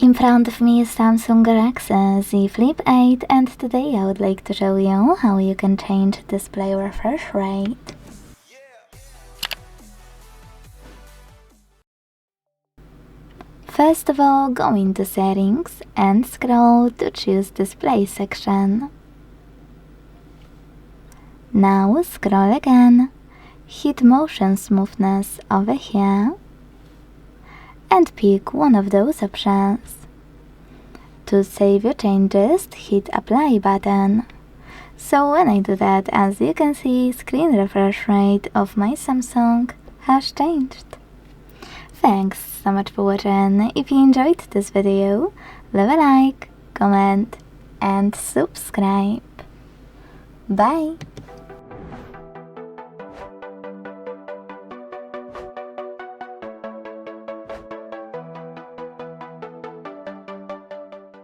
In front of me is Samsung Galaxy Z Flip 8 and today I would like to show you how you can change display refresh rate. First of all, go into settings and scroll to choose display section. Now scroll again, hit Motion Smoothness over here and pick one of those options. To save your changes, hit Apply button. So when I do that, as you can see, screen refresh rate of my Samsung has changed. Thanks so much for watching. If you enjoyed this video, leave a like, comment and subscribe. Bye!